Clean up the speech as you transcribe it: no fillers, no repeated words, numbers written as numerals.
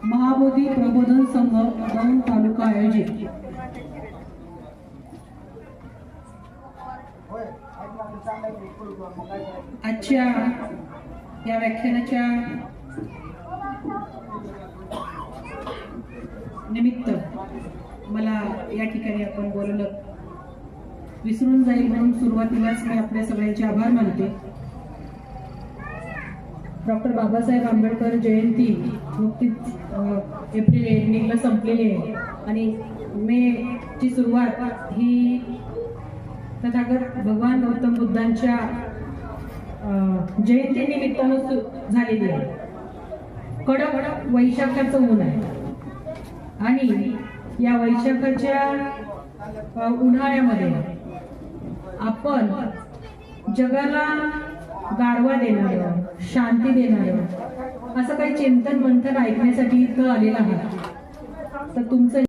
महाबोधी प्रबोधन संघ दौंड तालुका आयोजित आजच्या या व्याख्यानाच्या निमित्त मला या ठिकाणी आपण बोलवलं विसरून जाईल म्हणून सुरुवातीलाच मी आपल्या सगळ्यांचे आभार मानते। डॉक्टर बाबासाहेब आंबेडकर जयंती नुकतीच एप्रिल एंडिंगला संपलेली आहे आणि मेची सुरुवात ही तथागत भगवान गौतम बुद्धांच्या जयंतीनिमित्तानं झालेली आहे। कडक वैशाखाचं ऊन आहे आणि या वैशाखाच्या उन्हाळ्यामध्ये आपण जगाला गारवा देणारं, शांती देणारं असं काही चिंतन मंथन ऐकण्यासाठी इथं आलेलं आहे। तर तुमचं